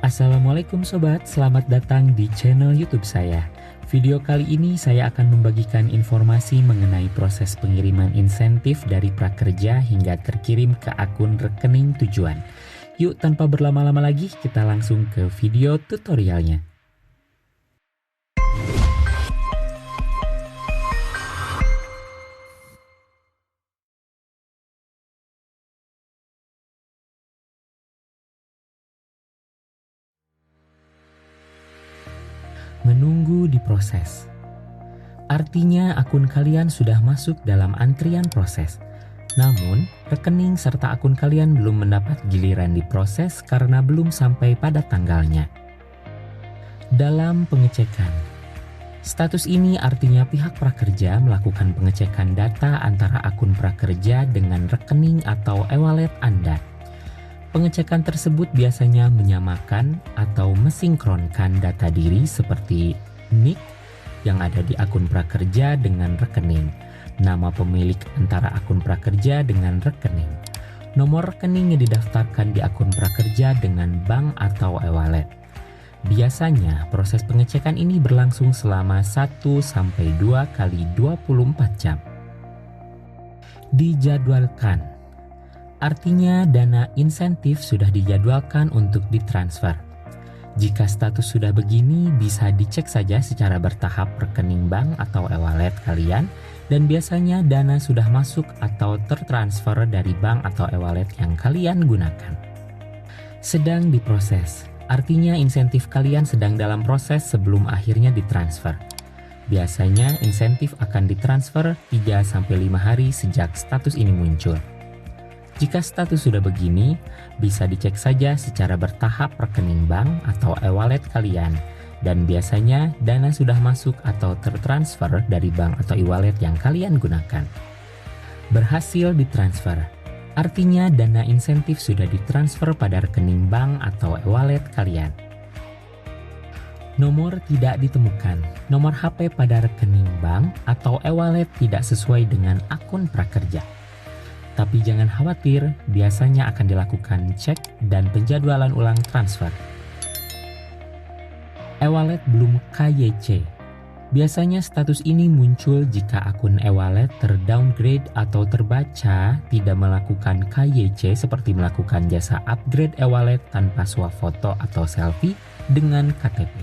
Assalamualaikum sobat, selamat datang di channel YouTube saya. Video kali ini saya akan membagikan informasi mengenai proses pengiriman insentif dari prakerja hingga terkirim ke akun rekening tujuan. Yuk tanpa berlama-lama lagi kita langsung ke video tutorialnya. Menunggu diproses. Artinya akun kalian sudah masuk dalam antrian proses. Namun, rekening serta akun kalian belum mendapat giliran diproses karena belum sampai pada tanggalnya. Dalam pengecekan. Status ini artinya pihak prakerja melakukan pengecekan data antara akun prakerja dengan rekening atau e-wallet Anda. Pengecekan tersebut biasanya menyamakan atau mesinkronkan data diri seperti NIK yang ada di akun prakerja dengan rekening, nama pemilik antara akun prakerja dengan rekening, nomor rekening yang didaftarkan di akun prakerja dengan bank atau e-wallet. Biasanya proses pengecekan ini berlangsung selama 1-2 kali 24 jam. Dijadwalkan. Artinya dana insentif sudah dijadwalkan untuk ditransfer. Jika status sudah begini, bisa dicek saja secara bertahap rekening bank atau e-wallet kalian, dan biasanya dana sudah masuk atau tertransfer dari bank atau e-wallet yang kalian gunakan. Sedang diproses, artinya insentif kalian sedang dalam proses sebelum akhirnya ditransfer. Biasanya insentif akan ditransfer 3-5 hari sejak status ini muncul. Jika status sudah begini, bisa dicek saja secara bertahap rekening bank atau e-wallet kalian, dan biasanya dana sudah masuk atau tertransfer dari bank atau e-wallet yang kalian gunakan. Berhasil ditransfer, artinya dana insentif sudah ditransfer pada rekening bank atau e-wallet kalian. Nomor tidak ditemukan. Nomor HP pada rekening bank atau e-wallet tidak sesuai dengan akun prakerja. Tapi jangan khawatir, biasanya akan dilakukan cek dan penjadwalan ulang transfer. E-wallet belum KYC. Biasanya status ini muncul jika akun e-wallet terdowngrade atau terbaca tidak melakukan KYC seperti melakukan jasa upgrade e-wallet tanpa swafoto atau selfie dengan KTP.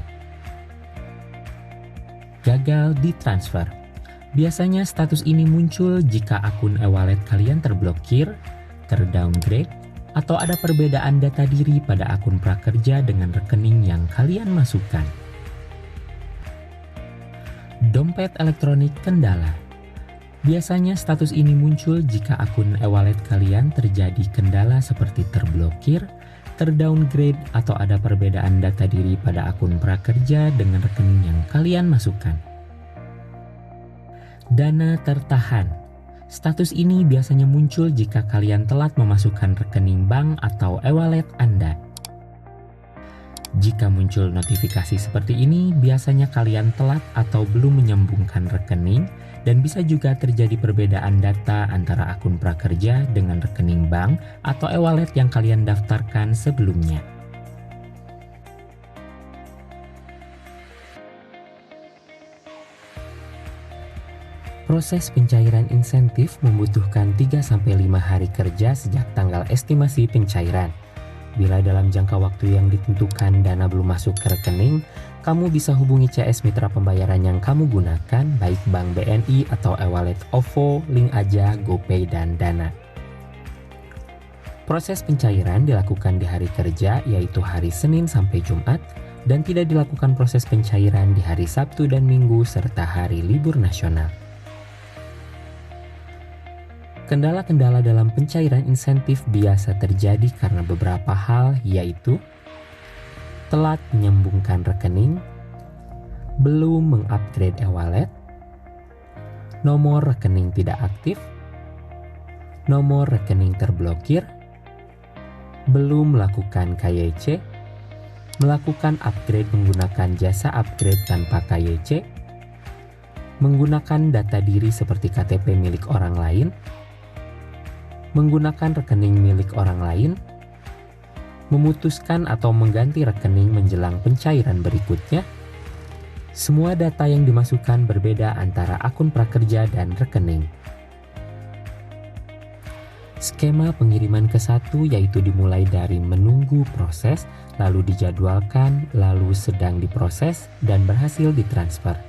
Gagal ditransfer. Biasanya status ini muncul jika akun e-wallet kalian terblokir, terdowngrade, atau ada perbedaan data diri pada akun prakerja dengan rekening yang kalian masukkan. Dompet elektronik kendala. Biasanya status ini muncul jika akun e-wallet kalian terjadi kendala seperti terblokir, terdowngrade, atau ada perbedaan data diri pada akun prakerja dengan rekening yang kalian masukkan. Dana tertahan. Status ini biasanya muncul jika kalian telat memasukkan rekening bank atau e-wallet Anda. Jika muncul notifikasi seperti ini, biasanya kalian telat atau belum menyambungkan rekening, dan bisa juga terjadi perbedaan data antara akun prakerja dengan rekening bank atau e-wallet yang kalian daftarkan sebelumnya. Proses pencairan insentif membutuhkan 3-5 hari kerja sejak tanggal estimasi pencairan. Bila dalam jangka waktu yang ditentukan dana belum masuk ke rekening, kamu bisa hubungi CS Mitra Pembayaran yang kamu gunakan, baik Bank BNI atau e-wallet OVO, Link Aja, GoPay, dan Dana. Proses pencairan dilakukan di hari kerja, yaitu hari Senin sampai Jumat, dan tidak dilakukan proses pencairan di hari Sabtu dan Minggu serta hari libur nasional. Kendala-kendala dalam pencairan insentif biasa terjadi karena beberapa hal, yaitu telat menyambungkan rekening, belum mengupgrade e-wallet, nomor rekening tidak aktif, nomor rekening terblokir, belum melakukan KYC, melakukan upgrade menggunakan jasa upgrade tanpa KYC, menggunakan data diri seperti KTP milik orang lain, menggunakan rekening milik orang lain, memutuskan atau mengganti rekening menjelang pencairan berikutnya. Semua data yang dimasukkan berbeda antara akun prakerja dan rekening. Skema pengiriman ke satu yaitu dimulai dari menunggu proses, lalu dijadwalkan, lalu sedang diproses, dan berhasil ditransfer.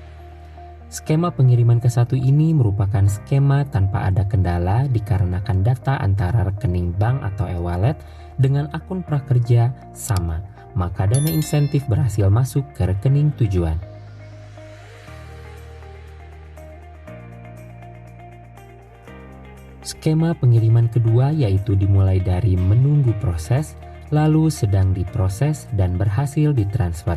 Skema pengiriman ke satu ini merupakan skema tanpa ada kendala dikarenakan data antara rekening bank atau e-wallet dengan akun prakerja sama, maka dana insentif berhasil masuk ke rekening tujuan. Skema pengiriman kedua yaitu dimulai dari menunggu proses, lalu sedang diproses, dan berhasil ditransfer.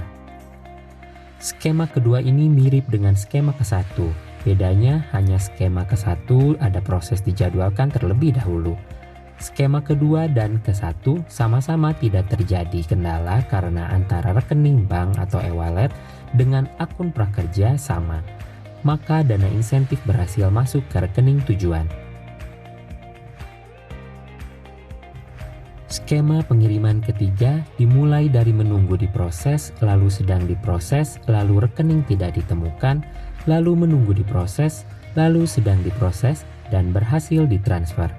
Skema kedua ini mirip dengan skema ke satu. Bedanya hanya skema ke satu ada proses dijadwalkan terlebih dahulu. Skema kedua dan ke satu sama-sama tidak terjadi kendala karena antara rekening bank atau e-wallet dengan akun prakerja sama, maka dana insentif berhasil masuk ke rekening tujuan. Skema pengiriman ketiga dimulai dari menunggu diproses, lalu sedang diproses, lalu rekening tidak ditemukan, lalu menunggu diproses, lalu sedang diproses, dan berhasil ditransfer.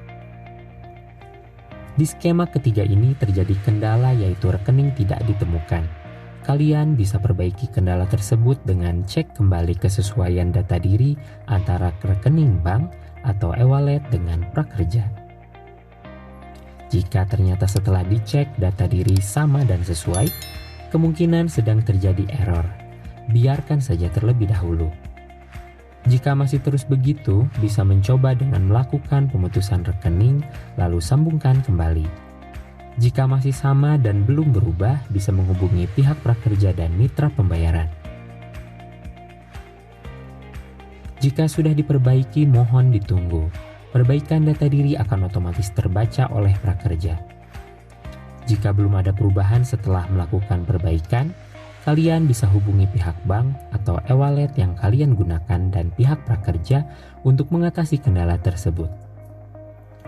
Di skema ketiga ini terjadi kendala yaitu rekening tidak ditemukan. Kalian bisa perbaiki kendala tersebut dengan cek kembali kesesuaian data diri antara rekening bank atau e-wallet dengan prakerja. Jika ternyata setelah dicek data diri sama dan sesuai, kemungkinan sedang terjadi error. Biarkan saja terlebih dahulu. Jika masih terus begitu, bisa mencoba dengan melakukan pemutusan rekening, lalu sambungkan kembali. Jika masih sama dan belum berubah, bisa menghubungi pihak prakerja dan mitra pembayaran. Jika sudah diperbaiki, mohon ditunggu. Perbaikan data diri akan otomatis terbaca oleh prakerja. Jika belum ada perubahan setelah melakukan perbaikan, kalian bisa hubungi pihak bank atau e-wallet yang kalian gunakan dan pihak prakerja untuk mengatasi kendala tersebut.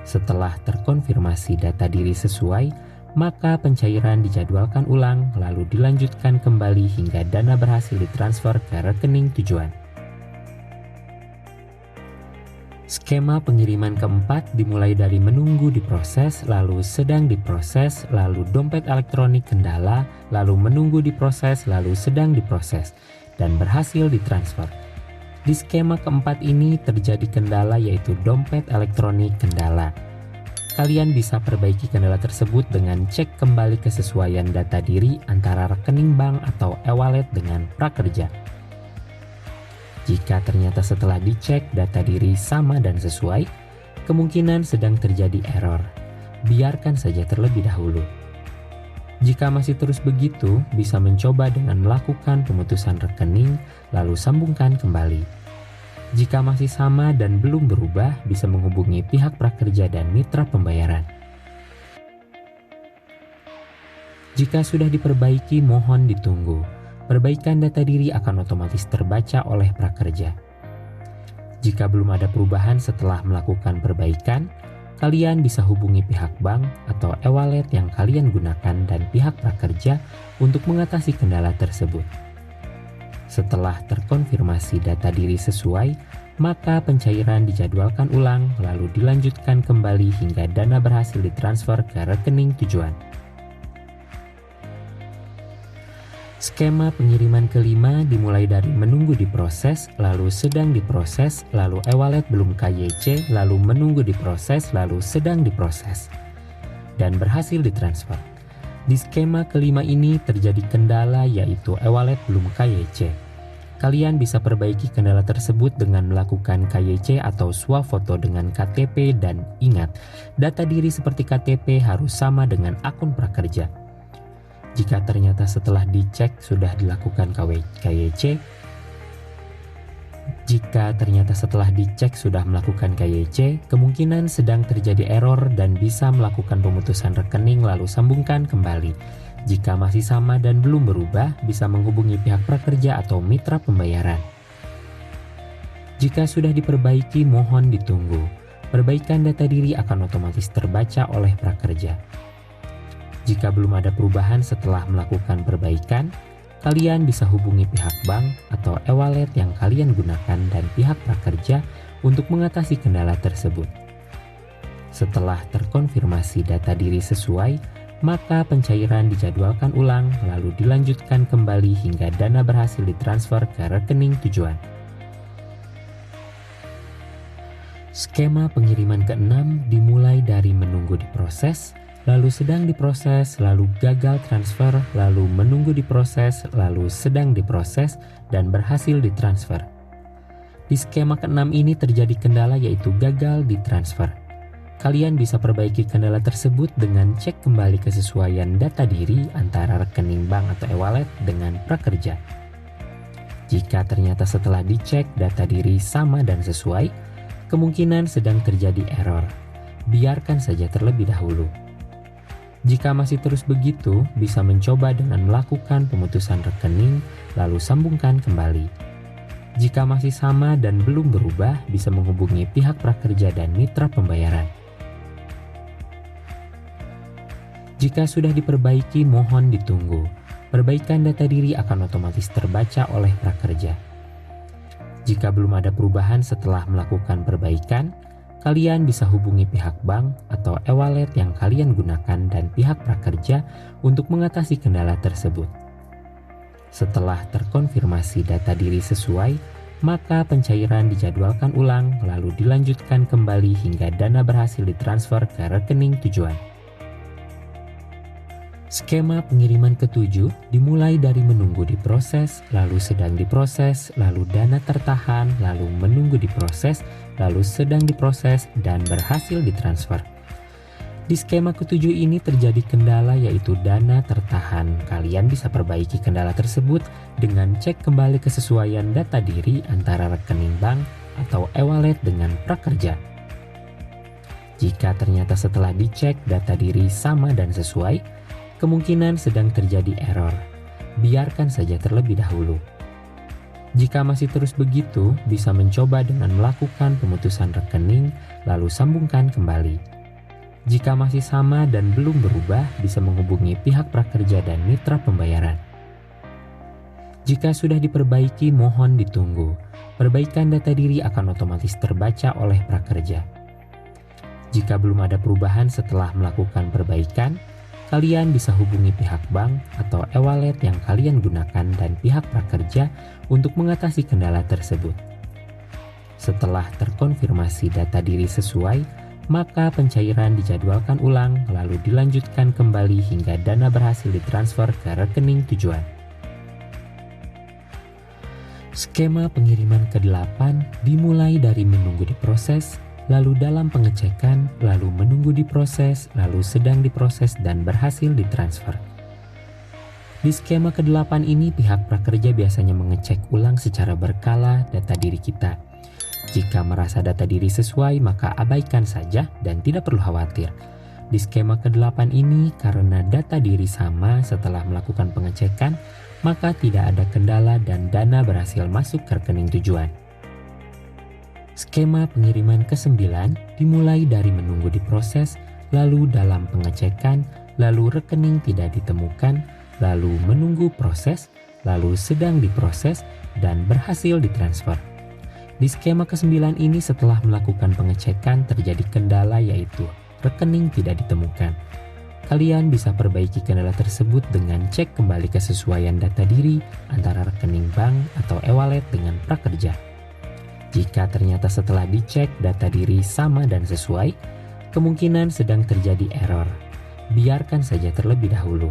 Setelah terkonfirmasi data diri sesuai, maka pencairan dijadwalkan ulang lalu dilanjutkan kembali hingga dana berhasil ditransfer ke rekening tujuan. Skema pengiriman keempat dimulai dari menunggu diproses, lalu sedang diproses, lalu dompet elektronik kendala, lalu menunggu diproses, lalu sedang diproses, dan berhasil ditransfer. Di skema keempat ini terjadi kendala yaitu dompet elektronik kendala. Kalian bisa perbaiki kendala tersebut dengan cek kembali kesesuaian data diri antara rekening bank atau e-wallet dengan prakerja. Jika ternyata setelah dicek data diri sama dan sesuai, kemungkinan sedang terjadi error. Biarkan saja terlebih dahulu. Jika masih terus begitu, bisa mencoba dengan melakukan pemutusan rekening, lalu sambungkan kembali. Jika masih sama dan belum berubah, bisa menghubungi pihak prakerja dan mitra pembayaran. Jika sudah diperbaiki, mohon ditunggu. Perbaikan data diri akan otomatis terbaca oleh prakerja. Jika belum ada perubahan setelah melakukan perbaikan, kalian bisa hubungi pihak bank atau e-wallet yang kalian gunakan dan pihak prakerja untuk mengatasi kendala tersebut. Setelah terkonfirmasi data diri sesuai, maka pencairan dijadwalkan ulang lalu dilanjutkan kembali hingga dana berhasil ditransfer ke rekening tujuan. Skema pengiriman kelima dimulai dari menunggu diproses, lalu sedang diproses, lalu e-wallet belum KYC, lalu menunggu diproses, lalu sedang diproses, dan berhasil ditransfer. Di skema kelima ini terjadi kendala yaitu e-wallet belum KYC. Kalian bisa perbaiki kendala tersebut dengan melakukan KYC atau swafoto dengan KTP dan ingat, data diri seperti KTP harus sama dengan akun prakerja. Jika ternyata setelah dicek sudah dilakukan KYC, melakukan KYC, kemungkinan sedang terjadi error dan bisa melakukan pemutusan rekening lalu sambungkan kembali. Jika masih sama dan belum berubah, bisa menghubungi pihak prakerja atau mitra pembayaran. Jika sudah diperbaiki, mohon ditunggu. Perbaikan data diri akan otomatis terbaca oleh prakerja. Jika belum ada perubahan setelah melakukan perbaikan, kalian bisa hubungi pihak bank atau e-wallet yang kalian gunakan dan pihak prakerja untuk mengatasi kendala tersebut. Setelah terkonfirmasi data diri sesuai, maka pencairan dijadwalkan ulang lalu dilanjutkan kembali hingga dana berhasil ditransfer ke rekening tujuan. Skema pengiriman ke-6 dimulai dari menunggu diproses, lalu sedang diproses, lalu gagal transfer, lalu menunggu diproses, lalu sedang diproses, dan berhasil ditransfer. Di skema ke-6 ini terjadi kendala yaitu gagal ditransfer. Kalian bisa perbaiki kendala tersebut dengan cek kembali kesesuaian data diri antara rekening bank atau e-wallet dengan prakerja. Jika ternyata setelah dicek data diri sama dan sesuai, kemungkinan sedang terjadi error. Biarkan saja terlebih dahulu. Jika masih terus begitu, bisa mencoba dengan melakukan pemutusan rekening, lalu sambungkan kembali. Jika masih sama dan belum berubah, bisa menghubungi pihak prakerja dan mitra pembayaran. Jika sudah diperbaiki, mohon ditunggu. Perbaikan data diri akan otomatis terbaca oleh prakerja. Jika belum ada perubahan setelah melakukan perbaikan, kalian bisa hubungi pihak bank atau e-wallet yang kalian gunakan dan pihak prakerja untuk mengatasi kendala tersebut. Setelah terkonfirmasi data diri sesuai, maka pencairan dijadwalkan ulang lalu dilanjutkan kembali hingga dana berhasil ditransfer ke rekening tujuan. Skema pengiriman ke-7 dimulai dari menunggu diproses, lalu sedang diproses, lalu dana tertahan, lalu menunggu diproses, lalu sedang diproses, dan berhasil ditransfer. Di skema ke-7 ini terjadi kendala yaitu dana tertahan. Kalian bisa perbaiki kendala tersebut dengan cek kembali kesesuaian data diri antara rekening bank atau e-wallet dengan prakerja. Jika ternyata setelah dicek data diri sama dan sesuai, kemungkinan sedang terjadi error. Biarkan saja terlebih dahulu. Jika masih terus begitu, bisa mencoba dengan melakukan pemutusan rekening, lalu sambungkan kembali. Jika masih sama dan belum berubah, bisa menghubungi pihak prakerja dan mitra pembayaran. Jika sudah diperbaiki, mohon ditunggu. Perbaikan data diri akan otomatis terbaca oleh prakerja. Jika belum ada perubahan setelah melakukan perbaikan, kalian bisa hubungi pihak bank atau e-wallet yang kalian gunakan dan pihak prakerja untuk mengatasi kendala tersebut. Setelah terkonfirmasi data diri sesuai, maka pencairan dijadwalkan ulang lalu dilanjutkan kembali hingga dana berhasil ditransfer ke rekening tujuan. Skema pengiriman ke-8 dimulai dari menunggu diproses, lalu dalam pengecekan, lalu menunggu diproses, lalu sedang diproses dan berhasil ditransfer. Di skema ke-8 ini pihak prakerja biasanya mengecek ulang secara berkala data diri kita. Jika merasa data diri sesuai, maka abaikan saja dan tidak perlu khawatir. Di skema ke-8 ini karena data diri sama setelah melakukan pengecekan, maka tidak ada kendala dan dana berhasil masuk ke rekening tujuan. Skema pengiriman ke-9 dimulai dari menunggu diproses, lalu dalam pengecekan, lalu rekening tidak ditemukan, lalu menunggu proses, lalu sedang diproses, dan berhasil ditransfer. Di skema ke-9 ini setelah melakukan pengecekan terjadi kendala yaitu rekening tidak ditemukan. Kalian bisa perbaiki kendala tersebut dengan cek kembali kesesuaian data diri antara rekening bank atau e-wallet dengan prakerja. Jika ternyata setelah dicek data diri sama dan sesuai, kemungkinan sedang terjadi error. Biarkan saja terlebih dahulu.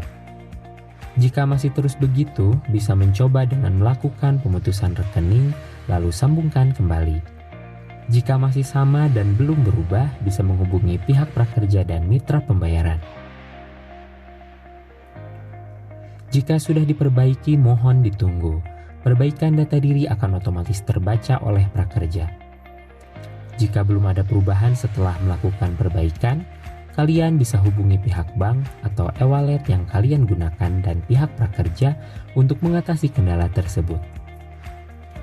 Jika masih terus begitu, bisa mencoba dengan melakukan pemutusan rekening, lalu sambungkan kembali. Jika masih sama dan belum berubah, bisa menghubungi pihak prakerja dan mitra pembayaran. Jika sudah diperbaiki, mohon ditunggu. Perbaikan data diri akan otomatis terbaca oleh prakerja. Jika belum ada perubahan setelah melakukan perbaikan, kalian bisa hubungi pihak bank atau e-wallet yang kalian gunakan dan pihak prakerja untuk mengatasi kendala tersebut.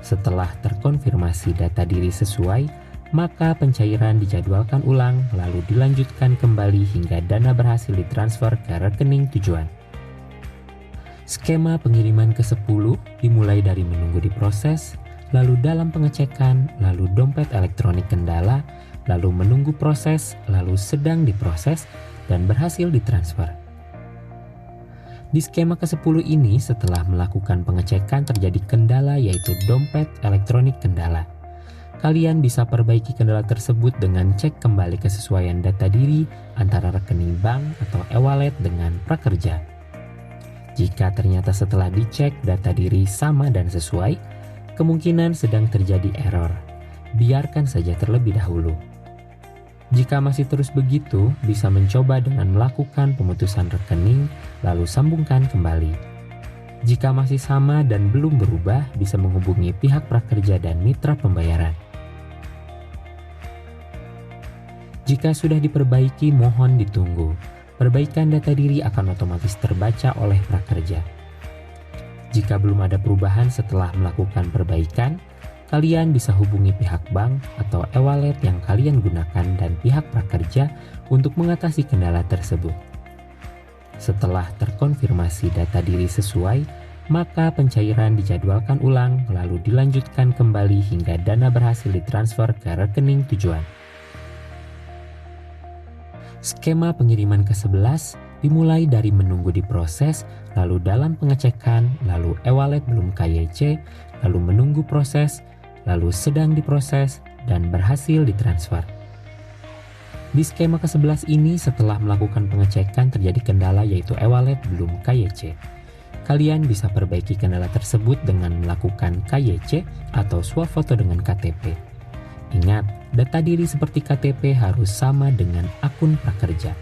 Setelah terkonfirmasi data diri sesuai, maka pencairan dijadwalkan ulang lalu dilanjutkan kembali hingga dana berhasil ditransfer ke rekening tujuan. Skema pengiriman ke-10 dimulai dari menunggu diproses, lalu dalam pengecekan, lalu dompet elektronik kendala, lalu menunggu proses, lalu sedang diproses, dan berhasil ditransfer. Di skema ke-10 ini setelah melakukan pengecekan terjadi kendala yaitu dompet elektronik kendala. Kalian bisa perbaiki kendala tersebut dengan cek kembali kesesuaian data diri antara rekening bank atau e-wallet dengan prakerja. Jika ternyata setelah dicek data diri sama dan sesuai, kemungkinan sedang terjadi error. Biarkan saja terlebih dahulu. Jika masih terus begitu, bisa mencoba dengan melakukan pemutusan rekening, lalu sambungkan kembali. Jika masih sama dan belum berubah, bisa menghubungi pihak prakerja dan mitra pembayaran. Jika sudah diperbaiki, mohon ditunggu. Perbaikan data diri akan otomatis terbaca oleh prakerja. Jika belum ada perubahan setelah melakukan perbaikan, kalian bisa hubungi pihak bank atau e-wallet yang kalian gunakan dan pihak prakerja untuk mengatasi kendala tersebut. Setelah terkonfirmasi data diri sesuai, maka pencairan dijadwalkan ulang lalu dilanjutkan kembali hingga dana berhasil ditransfer ke rekening tujuan. Skema pengiriman ke-11 dimulai dari menunggu diproses, lalu dalam pengecekan, lalu e-wallet belum KYC, lalu menunggu proses, lalu sedang diproses, dan berhasil ditransfer. Di skema ke-11 ini setelah melakukan pengecekan terjadi kendala yaitu e-wallet belum KYC. Kalian bisa perbaiki kendala tersebut dengan melakukan KYC atau swafoto dengan KTP. Ingat, data diri seperti KTP harus sama dengan akun prakerja.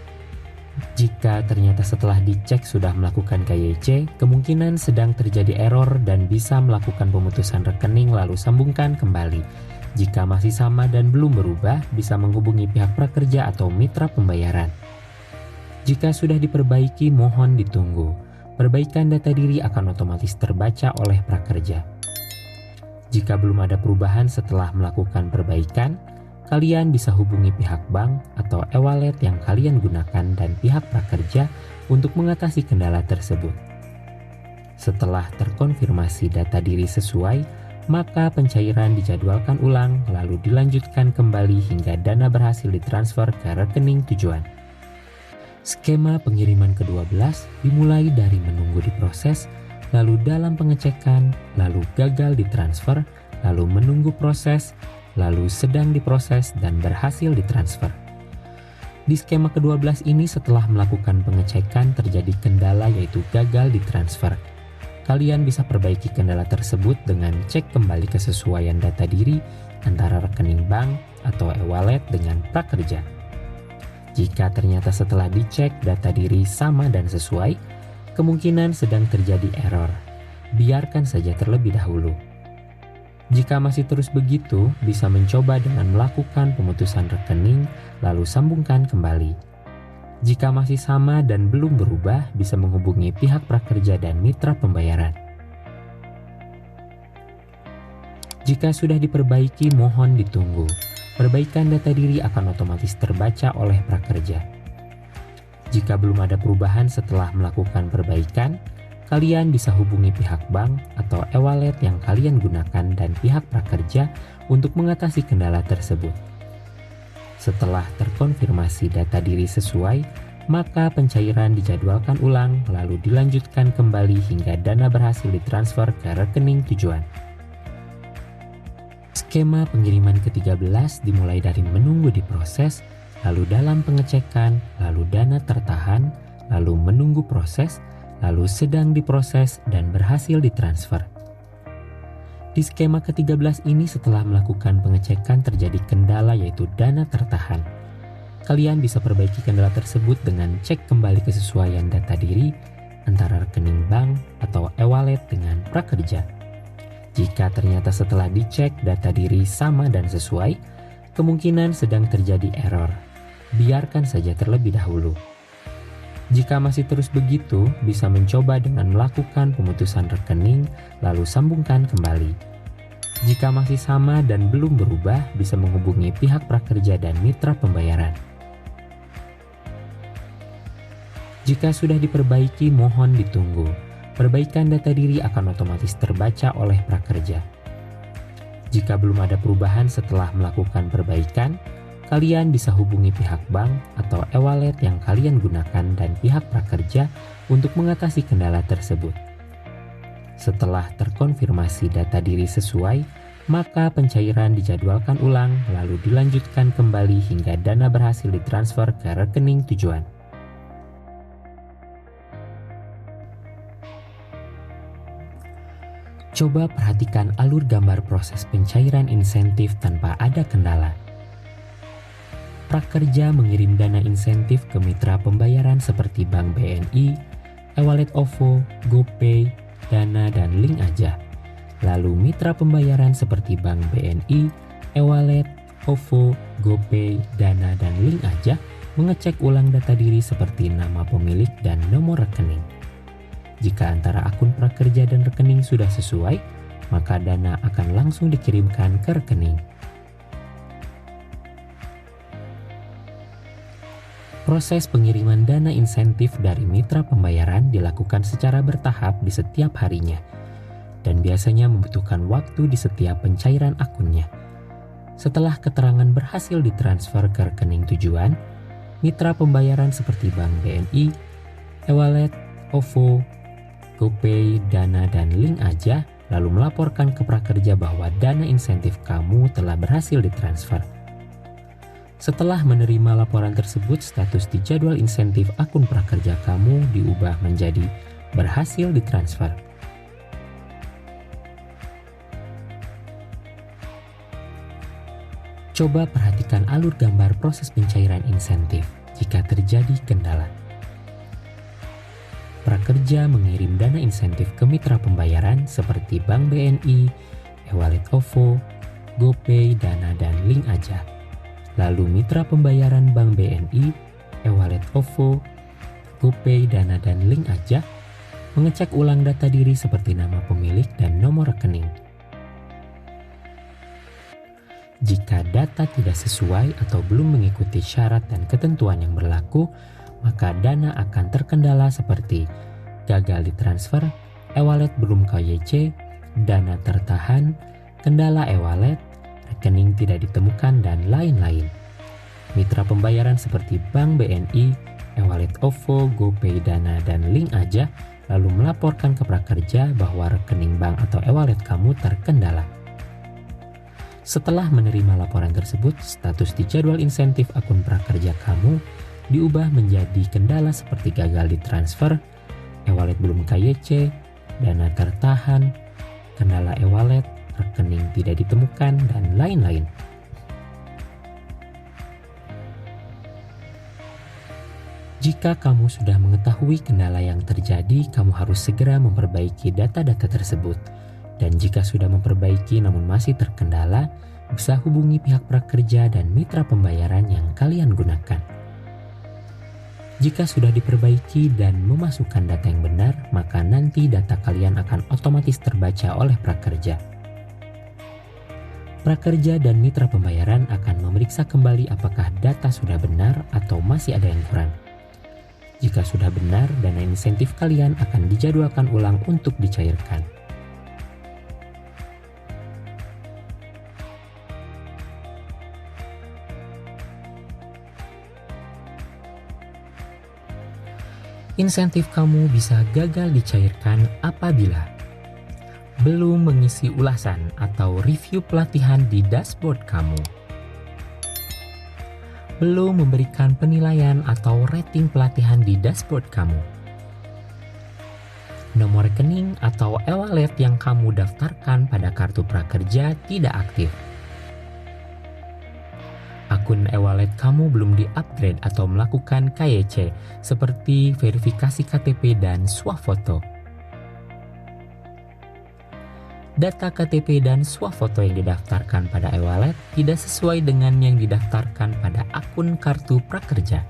Jika ternyata setelah dicek sudah melakukan KYC, kemungkinan sedang terjadi error dan bisa melakukan pemutusan rekening lalu sambungkan kembali. Jika masih sama dan belum berubah, bisa menghubungi pihak prakerja atau mitra pembayaran. Jika sudah diperbaiki, mohon ditunggu. Perbaikan data diri akan otomatis terbaca oleh prakerja. Jika belum ada perubahan setelah melakukan perbaikan, kalian bisa hubungi pihak bank atau e-wallet yang kalian gunakan dan pihak prakerja untuk mengatasi kendala tersebut. Setelah terkonfirmasi data diri sesuai, maka pencairan dijadwalkan ulang lalu dilanjutkan kembali hingga dana berhasil ditransfer ke rekening tujuan. Skema pengiriman ke-12 dimulai dari menunggu diproses, lalu dalam pengecekan, lalu gagal ditransfer, lalu menunggu proses, lalu sedang diproses dan berhasil ditransfer. Di skema ke-12 ini setelah melakukan pengecekan terjadi kendala yaitu gagal ditransfer. Kalian bisa perbaiki kendala tersebut dengan cek kembali kesesuaian data diri antara rekening bank atau e-wallet dengan prakerja. Jika ternyata setelah dicek data diri sama dan sesuai, kemungkinan sedang terjadi error. Biarkan saja terlebih dahulu. Jika masih terus begitu, bisa mencoba dengan melakukan pemutusan rekening, lalu sambungkan kembali. Jika masih sama dan belum berubah, bisa menghubungi pihak prakerja dan mitra pembayaran. Jika sudah diperbaiki, mohon ditunggu. Perbaikan data diri akan otomatis terbaca oleh prakerja. Jika belum ada perubahan setelah melakukan perbaikan, kalian bisa hubungi pihak bank atau e-wallet yang kalian gunakan dan pihak prakerja untuk mengatasi kendala tersebut. Setelah terkonfirmasi data diri sesuai, maka pencairan dijadwalkan ulang lalu dilanjutkan kembali hingga dana berhasil ditransfer ke rekening tujuan. Skema pengiriman ke-13 dimulai dari menunggu diproses, lalu dalam pengecekan, lalu dana tertahan, lalu menunggu proses, lalu sedang diproses dan berhasil ditransfer. Di skema ke-13 ini setelah melakukan pengecekan terjadi kendala yaitu dana tertahan. Kalian bisa perbaiki kendala tersebut dengan cek kembali kesesuaian data diri antara rekening bank atau e-wallet dengan prakerja. Jika ternyata setelah dicek data diri sama dan sesuai, kemungkinan sedang terjadi error. Biarkan saja terlebih dahulu. Jika masih terus begitu, bisa mencoba dengan melakukan pemutusan rekening lalu sambungkan kembali. Jika masih sama dan belum berubah, bisa menghubungi pihak prakerja dan mitra pembayaran. Jika sudah diperbaiki, mohon ditunggu. Perbaikan data diri akan otomatis terbaca oleh prakerja. Jika belum ada perubahan setelah melakukan perbaikan, kalian bisa hubungi pihak bank atau e-wallet yang kalian gunakan dan pihak prakerja untuk mengatasi kendala tersebut. Setelah terkonfirmasi data diri sesuai, maka pencairan dijadwalkan ulang lalu dilanjutkan kembali hingga dana berhasil ditransfer ke rekening tujuan. Coba perhatikan alur gambar proses pencairan insentif tanpa ada kendala. Prakerja mengirim dana insentif ke mitra pembayaran seperti Bank BNI, e-wallet OVO, GoPay, Dana, dan Link Aja. Lalu mitra pembayaran seperti Bank BNI, e-wallet, OVO, GoPay, Dana, dan Link Aja mengecek ulang data diri seperti nama pemilik dan nomor rekening. Jika antara akun prakerja dan rekening sudah sesuai, maka dana akan langsung dikirimkan ke rekening. Proses pengiriman dana insentif dari mitra pembayaran dilakukan secara bertahap di setiap harinya, dan biasanya membutuhkan waktu di setiap pencairan akunnya. Setelah keterangan berhasil ditransfer ke rekening tujuan, mitra pembayaran seperti Bank BNI, e-wallet, OVO, GoPay, Dana, dan Link Aja lalu melaporkan ke prakerja bahwa dana insentif kamu telah berhasil ditransfer. Setelah menerima laporan tersebut, status di jadwal insentif akun prakerja kamu diubah menjadi berhasil ditransfer. Coba perhatikan alur gambar proses pencairan insentif jika terjadi kendala. Prakerja mengirim dana insentif ke mitra pembayaran seperti Bank BNI, e-wallet OVO, GoPay, Dana, dan Link Aja. Lalu mitra pembayaran Bank BNI, e-wallet OVO, GoPay, Dana, dan Link Aja mengecek ulang data diri seperti nama pemilik dan nomor rekening. Jika data tidak sesuai atau belum mengikuti syarat dan ketentuan yang berlaku, maka dana akan terkendala seperti gagal ditransfer, e-wallet belum KYC, dana tertahan, kendala e-wallet, rekening tidak ditemukan, dan lain-lain. Mitra pembayaran seperti Bank BNI, e-wallet OVO, GoPay, Dana, dan Link Aja lalu melaporkan ke prakerja bahwa rekening bank atau e-wallet kamu terkendala. Setelah menerima laporan tersebut, status di jadwal insentif akun prakerja kamu diubah menjadi kendala seperti gagal ditransfer, e-wallet belum KYC, dana tertahan, kendala e-wallet, rekening tidak ditemukan, dan lain-lain. Jika kamu sudah mengetahui kendala yang terjadi, kamu harus segera memperbaiki data-data tersebut. Dan jika sudah memperbaiki namun masih terkendala, bisa hubungi pihak prakerja dan mitra pembayaran yang kalian gunakan. Jika sudah diperbaiki dan memasukkan data yang benar, maka nanti data kalian akan otomatis terbaca oleh prakerja. Prakerja dan mitra pembayaran akan memeriksa kembali apakah data sudah benar atau masih ada yang kurang. Jika sudah benar, dana insentif kalian akan dijadwalkan ulang untuk dicairkan. Insentif kamu bisa gagal dicairkan apabila belum mengisi ulasan atau review pelatihan di dashboard kamu, belum memberikan penilaian atau rating pelatihan di dashboard kamu, nomor rekening atau e-wallet yang kamu daftarkan pada kartu prakerja tidak aktif, akun e-wallet kamu belum di-upgrade atau melakukan KYC seperti verifikasi KTP dan swafoto. Data KTP dan swafoto yang didaftarkan pada e-wallet tidak sesuai dengan yang didaftarkan pada akun kartu prakerja.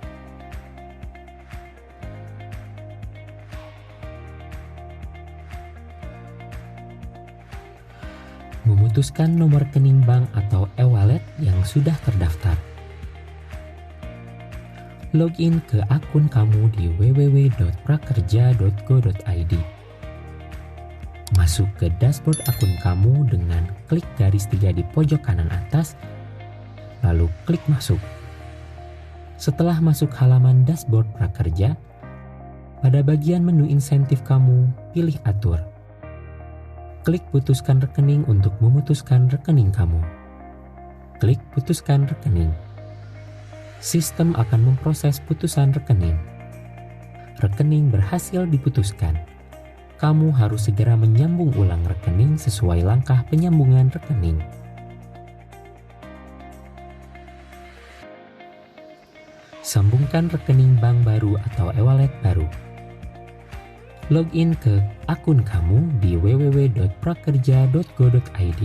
putuskan nomor rekening bank atau e-wallet yang sudah terdaftar. Login ke akun kamu di www.prakerja.go.id. Masuk ke dashboard akun kamu dengan klik garis 3 di pojok kanan atas, lalu klik masuk. Setelah masuk halaman dashboard Prakerja, pada bagian menu insentif kamu, pilih atur. Klik putuskan rekening untuk memutuskan rekening kamu. Klik putuskan rekening. Sistem akan memproses putusan rekening. Rekening berhasil diputuskan. Kamu harus segera menyambung ulang rekening sesuai langkah penyambungan rekening. Sambungkan rekening bank baru atau e-wallet baru. Login ke akun kamu di www.prakerja.go.id.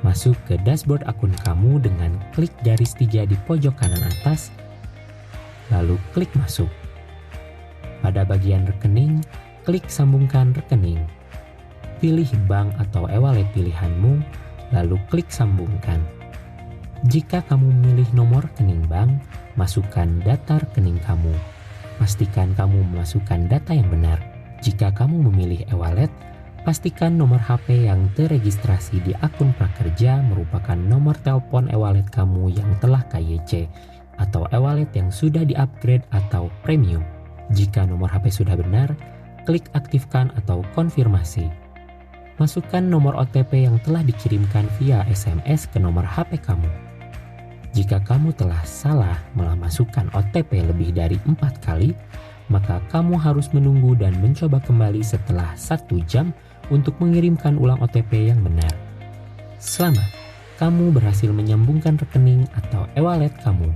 Masuk ke dashboard akun kamu dengan klik garis 3 di pojok kanan atas, lalu klik masuk. Pada bagian rekening, klik sambungkan rekening. Pilih bank atau e-wallet pilihanmu, lalu klik sambungkan. Jika kamu memilih nomor rekening bank, masukkan data rekening kamu. Pastikan kamu memasukkan data yang benar. Jika kamu memilih e-wallet, pastikan nomor HP yang terregistrasi di akun Prakerja merupakan nomor telepon e-wallet kamu yang telah KYC atau e-wallet yang sudah di-upgrade atau premium. Jika nomor HP sudah benar, klik aktifkan atau konfirmasi. Masukkan nomor OTP yang telah dikirimkan via SMS ke nomor HP kamu. Jika kamu telah salah memasukkan OTP lebih dari 4 kali, maka kamu harus menunggu dan mencoba kembali setelah 1 jam untuk mengirimkan ulang OTP yang benar. Selamat, kamu berhasil menyambungkan rekening atau e-wallet kamu.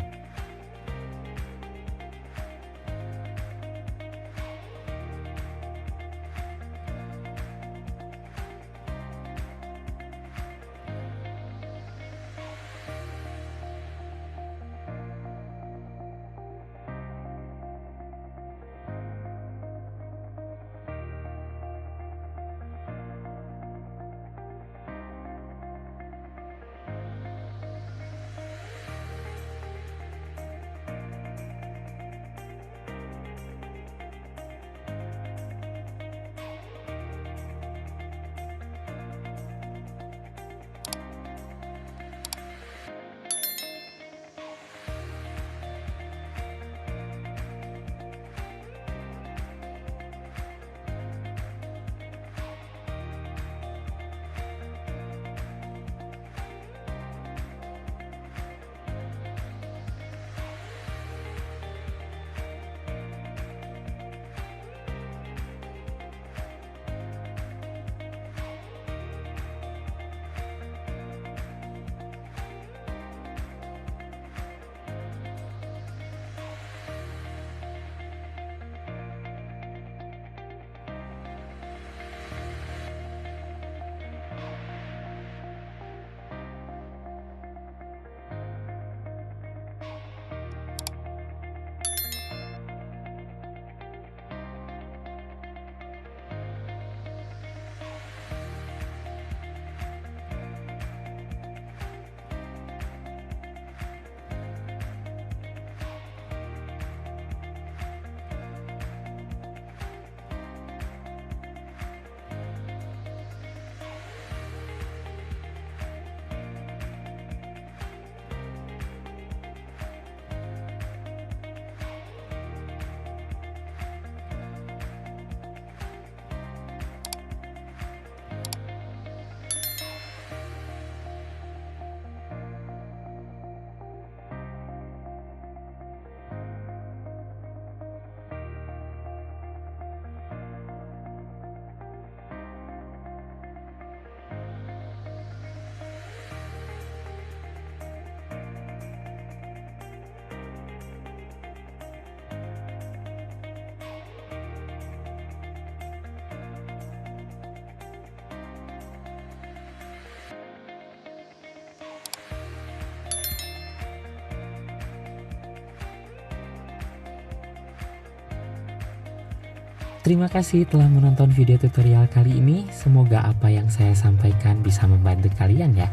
Terima kasih telah menonton video tutorial kali ini. Semoga apa yang saya sampaikan bisa membantu kalian ya.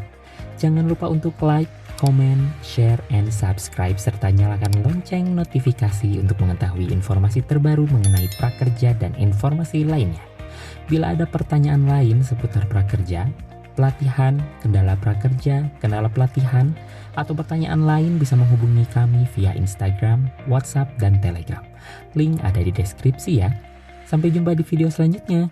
Jangan lupa untuk like, comment, share, and subscribe, serta nyalakan lonceng notifikasi untuk mengetahui informasi terbaru mengenai prakerja dan informasi lainnya. Bila ada pertanyaan lain seputar prakerja, pelatihan, kendala prakerja, kendala pelatihan, atau pertanyaan lain bisa menghubungi kami via Instagram, WhatsApp, dan Telegram. Link ada di deskripsi ya. Sampai jumpa di video selanjutnya.